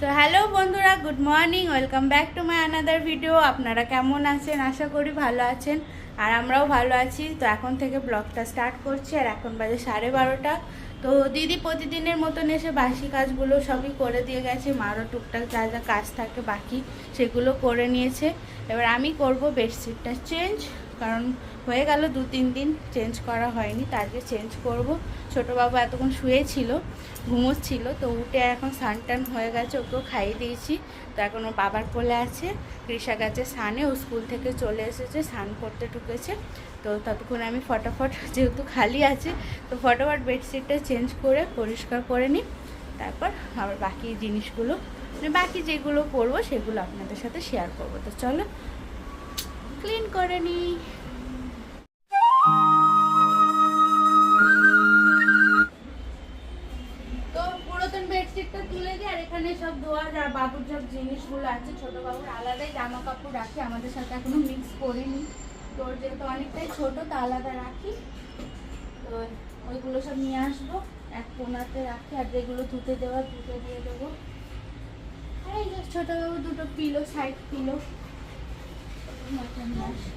So hello বন্ধুরা, good morning, welcome back to my another video. আপনারা কেমন আছেন? আশা করি ভালো আছেন, আর আমরাও ভালো আছি। তো এখন থেকে ব্লগটা স্টার্ট করছি, আর এখন বাজে 12:30। তো দিদি প্রতিদিনের মতন এসে বাসি কাজগুলো সবই করে দিয়ে গেছে। মারও টুকটাক যা যা কাজ থাকে বাকি সেগুলো করে নিয়েছে। এবার আমি করব বেডশিটটা চেঞ্জ, কারণ হয়ে গেল 2-3 দিন চেঞ্জ করা হয়নি, তারপরে চেঞ্জ করব। ছোটোবাবু এতক্ষণ শুয়েছিল, ঘুমোচ্ছিল, তো উঠে এখন স্নান টান হয়ে গেছে, ওকেও খাইয়ে দিয়েছি। তো এখন ওর বাবার কোলে আছে, কৃষা গেছে স্নানে, ও স্কুল থেকে চলে এসেছে, স্নান করতে ঢুকেছে। তো ততক্ষণ আমি ফটাফট, যেহেতু খালি আছে, তো ফটাফট বেডশিটটা চেঞ্জ করে পরিষ্কার করে নিই। তারপর আবার বাকি জিনিসগুলো, মানে বাকি যেগুলো করবো সেগুলো আপনাদের সাথে শেয়ার করবো। তো চলো ক্লিন করে নিই। তো পুরাতন বেডশিটটা তুলে দিই, আর এখানে সব ধোয়া যা বাবুর সব জিনিসগুলো আছে, ছোট বাবুর আলাদাই জামা কাপড় রাখি, আমাদের সাথে এখনো মিক্স করিনি। তোর যেহেতু অনেকটাই ছোট, তা আলাদা রাখি। তো ওইগুলো সব নিয়ে আসবো, এক কোনাতে রাখি, আর যেগুলো ধুতে দেওয়া ধুতে দিয়ে দেবো। আর এই যে ছোট বাবু দুটো পিলো, সাইড পিলো নিয়ে আসি।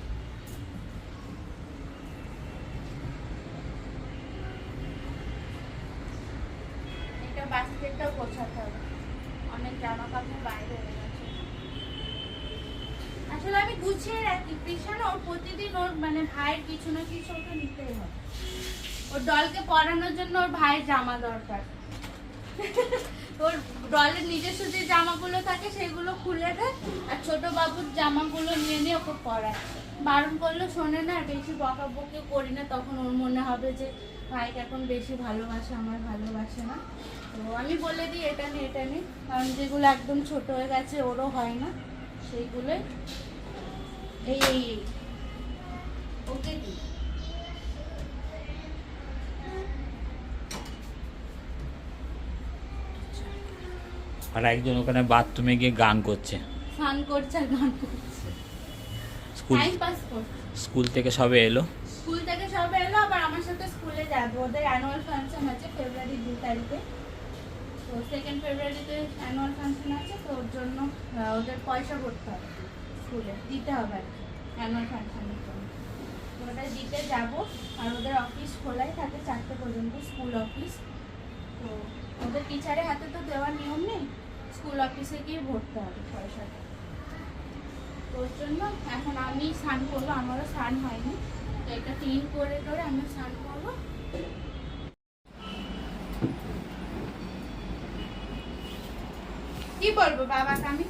বাস্কেটটাও গোছাতে হবে, অনেক জামা কাপড় বাইরে হয়ে গেছে। আসলে আমি গুছিয়ে রাখি, কৃষণ ওর প্রতিদিন ওর মানে ভাইয়ের কিছু না কিছু ওকে নিতেই হবে। ওর ডলকে পরানোর জন্য ওর ভাইয়ের জামা দরকার। ওর ডলের নিজস্ব যে জামাগুলো থাকে সেগুলো খুলে দেয়, আর ছোট বাবুর জামাগুলো নিয়ে নিয়ে ওকে পরায়। বারণ করলে শোনে না, আর বেশি বকাবকি করি না, তখন ওর মনে হবে যে ভাইকে এখন বেশি ভালোবাসে, আমার ভালোবাসে না। তো আমি বলে দিই এটা নে এটা নে, কারণ যেগুলো একদম ছোট হয়ে গেছে ওরও হয় না, সেইগুলোই এই এই এই ওকে দিই। আর একজন ওখানে বাথরুমে গিয়ে গান করছে, স্নান করছে আর গান করছে, টাইম পাস করছে। স্কুল থেকে সবে এলো। স্কুল থেকে সবে এলো, আবার আমার সাথে স্কুলে যাবে। ওদের অ্যানুয়াল ফাংশন আছে ফেব্রুয়ারি 2 তারিখে। তো 2 ফেব্রুয়ারিতে অ্যানুয়াল ফাংশন আছে, তো ওর জন্য ওদের পয়সা করতে হবে, স্কুলে দিতে হবে আর কি, অ্যানুয়াল ফাংশনের জন্য। তো ওটা দিতে যাব, আর ওদের অফিস খোলাই থাকে 4টে পর্যন্ত, স্কুল অফিস। তো ওদের টিচারের হাতে তো দেওয়ার নিয়ম নেই, স্কুল অফিসে গিয়ে ভরতে হবে পয়সাটা। তো ওর জন্য এখন আমি স্নান করবো, আমারও স্নান হয়নি, তো এটা ক্লিন করে করে আমি স্নান করবো। কি বলবো বাবাকে আমি?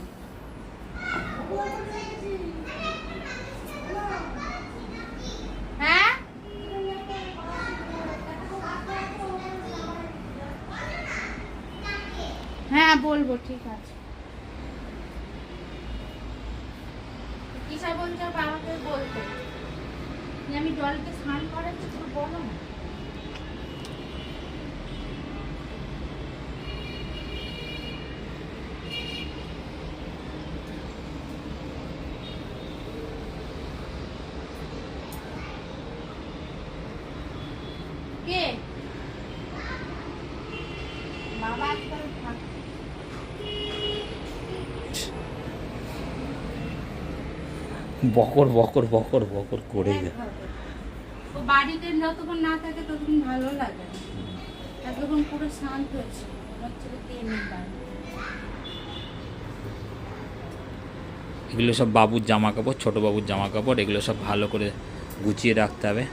হ্যাঁ হ্যাঁ বলবো, ঠিক আছে। কিসা বলছে বাবাকে বলতে যে আমি জলকে স্নান করাচ্ছি, তো বলো না। কে বাবা আজকাল বকর বকর বকর বকর করে যায়। ও বাড়িতে যতক্ষণ না থাকে ততক্ষণ ভালো লাগে না, এতক্ষণ পুরো শান্ত হয়েছে, হচ্ছে এগুলো সব বাবুর জামা কাপড়, ছোটো বাবুর জামা কাপড়, এগুলো সব ভালো করে গুছিয়ে রাখতে হবে,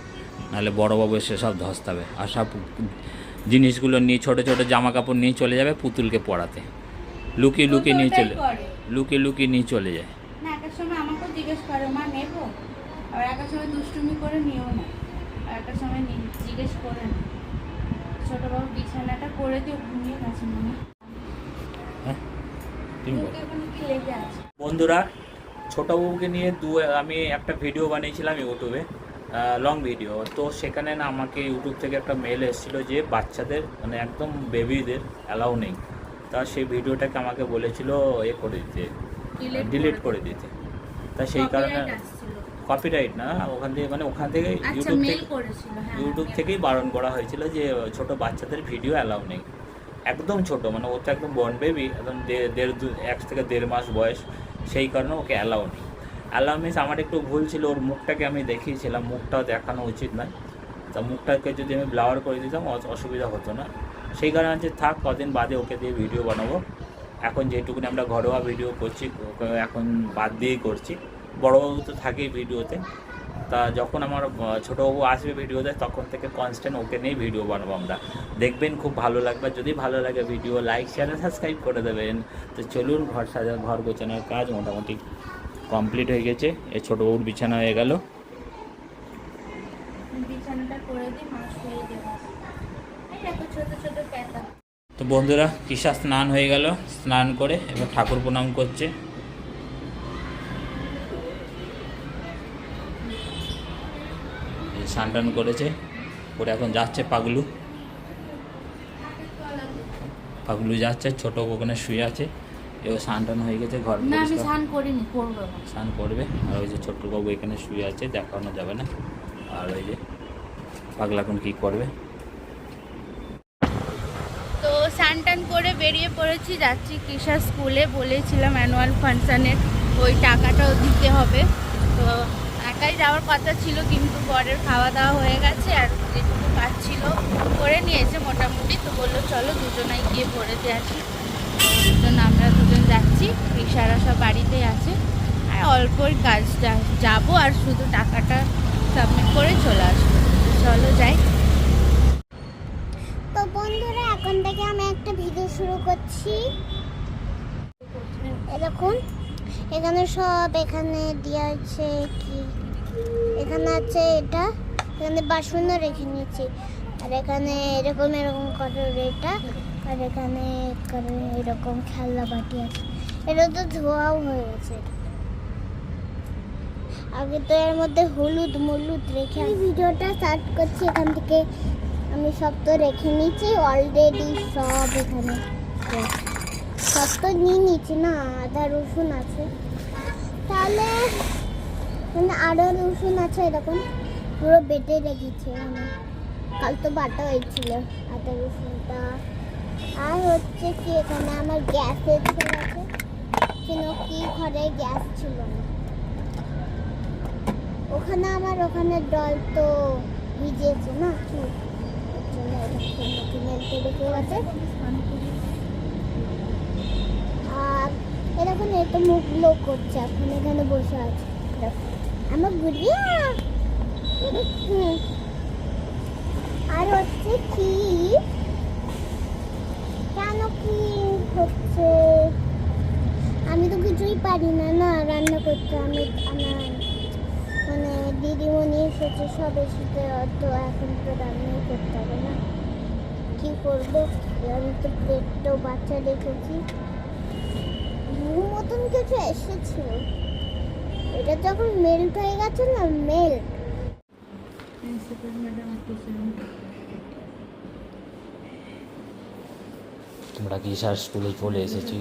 নাহলে বড়ো বাবু এসে সব ধসতে হবে। আর সব জিনিসগুলো নিয়ে, ছোটো ছোটো জামা কাপড় নিয়ে চলে যাবে পুতুলকে পড়াতে, লুকিয়ে লুকিয়ে নিয়ে লুকিয়ে নিয়ে চলে যায়। না, একটা সময় আমাকেও জিজ্ঞেস করে মা নেবো, আর একটা সময় দুষ্টুমি করে নিও না, আর একটা সময় জিজ্ঞেস করে না। ছোট বাবু বিছানাটা করে দিয়ে ঘুমিয়ে গেছে মনে। হ্যাঁ তুমি বলো। কি লেগে আছে বন্ধুরা, ছোটো বাবুকে নিয়ে আমি একটা ভিডিও বানিয়েছিলাম ইউটিউবে, লং ভিডিও। তো সেখানে না আমাকে ইউটিউব থেকে একটা মেল এসেছিলো যে বাচ্চাদের মানে একদম বেবিদের অ্যালাউ নেই। তা সেই ভিডিওটাকে আমাকে বলেছিল করে দিতে, ডিলিট করে দিতে। তা সেই কারণে কপিরাইট না, ওখান থেকে ইউটিউব থেকেই বারণ করা হয়েছিল যে ছোট বাচ্চাদের ভিডিও অ্যালাউ নেই। একদম ছোট, মানে ও তো একদম বর্ন বেবি, একদম 1 থেকে 1.5 মাস বয়স, সেই কারণে ওকে অ্যালাউ নেই। অ্যালাউ মিনস আমার একটু ভুল ছিল, ওর মুখটাকে আমি দেখিয়েছিলাম, মুখটাও দেখানো উচিত নয়, তা মুখটাকে যদি আমি ব্লাওয়ার করে দিতাম অসুবিধা হতো না, সেই কারণে যে থাক কদিন বাদে ওকে দিয়ে ভিডিও বানাবো। এখন যেটুকুনি আমরা ঘরোয়া ভিডিও করছি ওকে এখন বাদ দিয়েই করছি, বড়োবাবু তো থাকেই ভিডিওতে, তা যখন আমার ছোটোবাবু আসবে ভিডিওতে তখন থেকে কনস্ট্যান্ট ওকে নিয়েই ভিডিও বানাবো আমরা, দেখবেন খুব ভালো লাগবে। যদি ভালো লাগে ভিডিও লাইক শেয়ার সাবস্ক্রাইব করে দেবেন। তো চলুন, ঘর গোছানোর কাজ মোটামুটি কমপ্লিট হয়ে গেছে, এই ছোটোবাবুর বিছানা হয়ে গেল। বিছানাটা করে দিই, মা শুয়ে দেবো। এই দেখো ছোট ছোট পাতা। তো বন্ধুরা, কিসা স্নান হয়ে গেল, স্নান করে এবার ঠাকুর প্রণাম করছে। স্নান টান করেছে, করে এখন যাচ্ছে পাগলু যাচ্ছে, ছোটো ওখানে শুয়ে আছে, এবার স্নান টান হয়ে গেছে, ঘর না আমি স্নান করিনি, করবো স্নান করবে। আর ওই যে ছোট্টবাবু এখানে শুয়ে আছে, দেখানো যাবে না। আর ওই যে পাগলা এখন কী করবে। তো স্নান টান করে বেরিয়ে পড়েছি, যাচ্ছি কিশা স্কুলে। বলেছিলাম অ্যানুয়াল ফাংশানের ওই টাকাটাও দিতে হবে, তো একাই যাওয়ার কথা ছিল, কিন্তু বরের খাওয়া দাওয়া হয়ে গেছে আর যেটুকু কাজ ছিল করে নিয়েছে মোটামুটি, তো বললো চলো দুজনাই গিয়ে ভরে দিয়ে আসি। দুজন আমরা দুজন যাচ্ছি, কিশারা সব বাড়িতেই আছে, আর অল্পই কাজ, যাবো আর শুধু টাকাটা সাবমিট করে চলে আসবো। চলো যাই। তো বন্ধুরা, এখন থেকে আমি একটা ভিডিও শুরু করছি। দেখুন এখানে সব এখানে দেওয়া আছে, কি এখানে আছে এটা, এখানে বাসনও রেখে নিয়েছি, আর এখানে এরকম এরকম করার এটা, আর এখানে এরকম খেলনা বাটি আছে, এটা তো ধোয়াও হয়ে গেছে। আগে তো এর মধ্যে হলুদ মলুদ রেখে আমি ভিডিওটা স্টার্ট করছি। এখান থেকে আমি সব তো রেখে নিয়েছি অলরেডি, সব এখানে সব তো নিয়ে নিচ্ছি না, আদা রসুন আছে, তাহলে মানে আদা রসুন আছে, এরকম পুরো বেটে রেখেছি, মানে কাল তো বাটা হয়েছিল আদা রসুনটা। আর হচ্ছে কি এখানে আমার গ্যাসের ছিল আছে, কেন কি ঘরে গ্যাস ছিল না, ওখানে আমার ওখানে জল তো ভিজেছে না, আর এরকম এত মুখ লোক করছে, এখন এখানে বসে আছে আমার গুড়িয়া। আর হচ্ছে কি কেন কি হচ্ছে, আমি তো কিছুই পারি না না রান্না করতে, আমার মানে দিদিমণি এসেছে, সব এসেছে, তো এখন তো রান্নাই করতে হবে না, কি করবো। আমি তো প্লেটটাও বাচ্চা রেখেছি, মতন কিছু এসেছিল, এটা যখন মেল্ট হয়ে গেছে না, মেল্ট। তোমরা কিসার স্কুলে চলে এসেছি।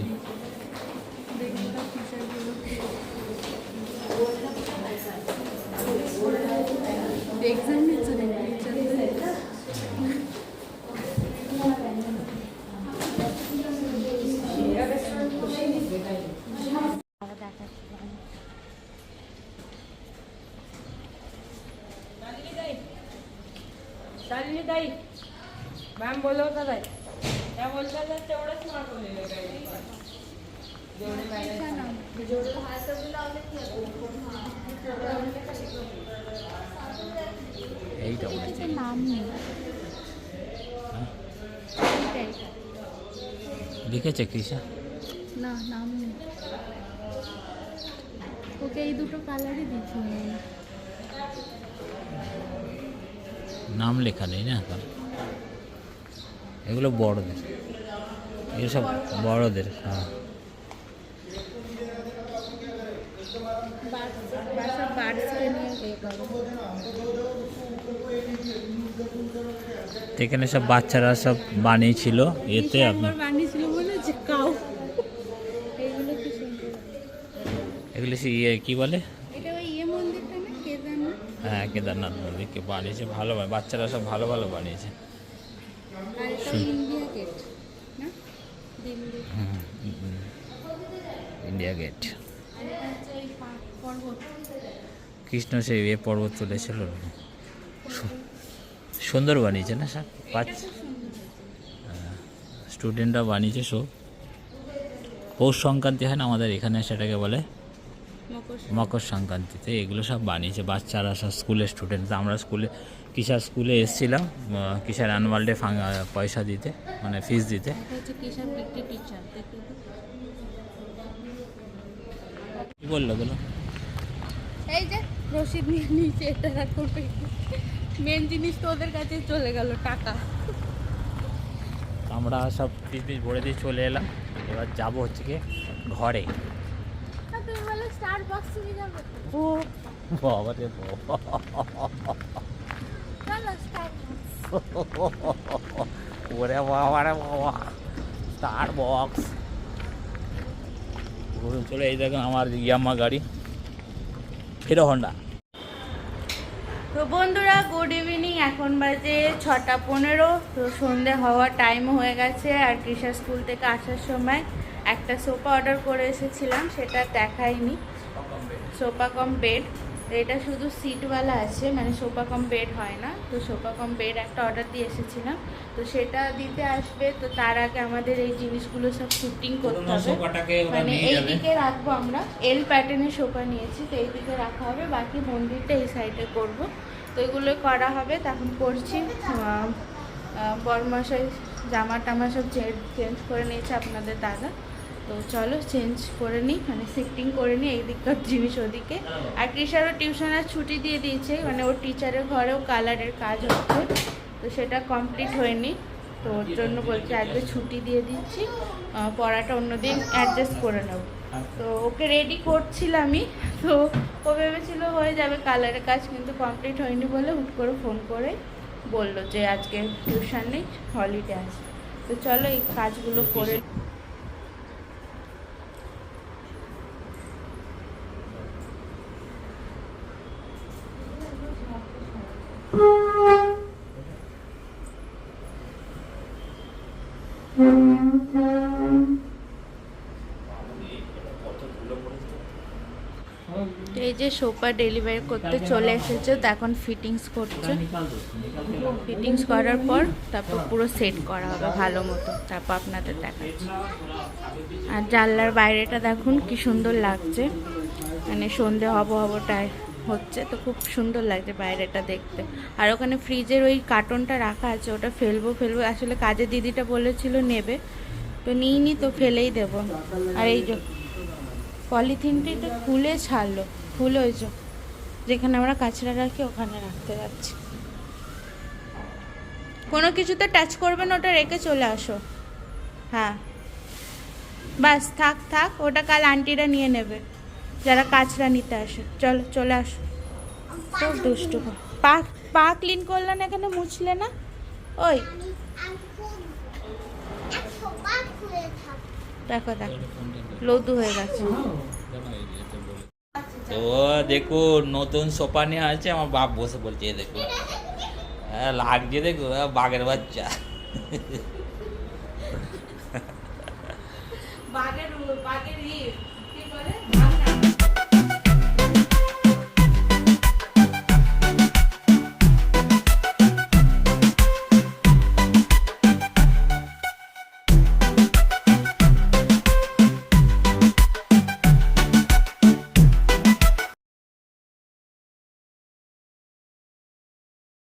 चालली ताई मॅम बोलवतात आहे त्या बोलतात तेवढंच मार्क बोललेलं काही এইটা মনে হচ্ছে নাম নেই, লিখেছে কৃষা, না নাম নেই, ওকে এই দুটো কালারই দিচ্ছি, নাম লেখা নেই না এখন, এগুলো বড়দের, এগুলো সব বড়দের। হ্যাঁ এখানে সব বাচ্চারা সব বানিয়েছিল, এতে আপনার বানিয়েছিল মনে হচ্ছে কাউ, এইগুলো কি সুন্দর, এগুলো সে ইয়ে কী বলে, এটা ওই মন্দিরটা না, কেদারনাথ। হ্যাঁ কেদারনাথ মন্দির কে বানিয়েছে, ভালো বাচ্চারা সব ভালো ভালো বানিয়েছে। আর এটা ইন্ডিয়া গেট, ইন্ডিয়া গেট। আর এটা হচ্ছে এই পর্বত। কৃষ্ণ সেই এ পর্বত চলেছিল, সুন্দর বানিয়েছে না সব স্টুডেন্টরা বানিয়েছে সব। পৌষ সংক্রান্তি হয় না আমাদের এখানে, সেটাকে বলে মকর সংক্রান্তিতে এগুলো সব বানিয়েছে বাচ্চারা, সব স্কুলের স্টুডেন্ট। আমরা স্কুলে কিষার স্কুলে এসেছিলাম কিষার অ্যানুয়াল ডে পয়সা দিতে, মানে ফিস দিতে। কি বললো বলো? এই যে রসিদ নিয়ে নিয়েছে, এটা রাখো। মেন জিনিস তো ওদের কাছে চলে গেল, টাকা। আমরা সব ফিস ভরে দিয়ে চলে এলাম। এবার যাবো হচ্ছে কি ঘরে। তুমি বলে স্টারবাকস নিয়ে যাবে? ও বাবা রে বাবা, চলো স্টারবাকস। ওরে বাবা রে বাবা, স্টার বক্স। চলে এই দেখুন আমার ইয়ামা গাড়ি, হিরো হন্ডা। তো বন্ধুরা গুড ইভিনিং, এখন বাজে 6:15। তো সন্ধে হওয়ার টাইম হয়ে গেছে। আর কৃষা স্কুল থেকে আসার সময় একটা সোফা অর্ডার করে এসেছিলাম, সেটা দেখাইনি। সোফা কম বেড, এটা শুধু সিটওয়ালা আছে, মানে সোফা কম বেড হয় না। তো সোফা কম বেড একটা অর্ডার দিয়ে এসেছিলাম, তো সেটা দিতে আসবে। তো তার আগে আমাদের এই জিনিসগুলো সব শুটিং করতে হবে, মানে এই দিকে রাখবো। আমরা এল প্যাটার্নের সোফা নিয়েছি, তো এই দিকে রাখা হবে, বাকি মন্দিরটা এই সাইডে করব। তো এগুলো করা হবে, তখন করছি। বরমশাই জামা টামা সব চেঞ্জ করে নিয়েছে আপনাদের দাদা। তো চলো চেঞ্জ করে নিই, মানে শিফটিং করে নিই এই দিককার জিনিস ওদিকে। আর কৃষারও টিউশনের ছুটি দিয়ে দিয়েছে, মানে ওর টিচারের ঘরেও কালারের কাজ হচ্ছে, তো সেটা কমপ্লিট হয়নি। তো ওর জন্য বলছে আজকে ছুটি দিয়ে দিচ্ছি, পড়াটা অন্যদিন অ্যাডজাস্ট করে নেব। তো ওকে রেডি করছিলামই, তো ও ভেবেছিল হয়ে যাবে কালারের কাজ, কিন্তু কমপ্লিট হয়নি বলে হুট করে ফোন করে বললো যে আজকে টিউশন নেই, হলিডে আছে। তো চলো এই কাজগুলো করে। এই যে সোফা ডেলিভারি করতে চলে এসেছে, তো এখন ফিটিংস করছে। ফিটিংস করার পর তারপর পুরো সেট করা হবে ভালো মতো, তারপর আপনাদের দেখাচ্ছি। আর জানলার বাইরেটা দেখুন কি সুন্দর লাগছে, মানে সন্ধে হবটায় হচ্ছে, তো খুব সুন্দর লাগছে বাইরেটা দেখতে। আর ওখানে ফ্রিজের ওই কার্টনটা রাখা আছে, ওটা ফেলবো আসলে কাজের দিদিটা বলেছিল নেবে, তো নিইনি, তো ফেলেই দেবো। আর এই যে পলিথিনটি তো খুলে ছাড়লো, খুলে ওই যে যেখানে আমরা কাঁচড়া রাখি ওখানে রাখতে যাচ্ছি। কোনো কিছুতে টাচ করবে না, ওটা রেখে চলে আসো। হ্যাঁ বাস, থাক, ওটা কাল আন্টিরা নিয়ে নেবে যারা কাঁচড়া নিতে আসে। চলো চলে আসো। খুব দুষ্টু। পা ক্লিন করলে না, এখানে মুছলে না। ওই দেখো লদু হয়ে গেছে। তো দেখুন নতুন সোফা নিয়ে আছে, আমার বাপ বসে বলছে দেখুন, হ্যাঁ লাগছে দেখো, বাঘের বাচ্চা। বাঘের কি বলে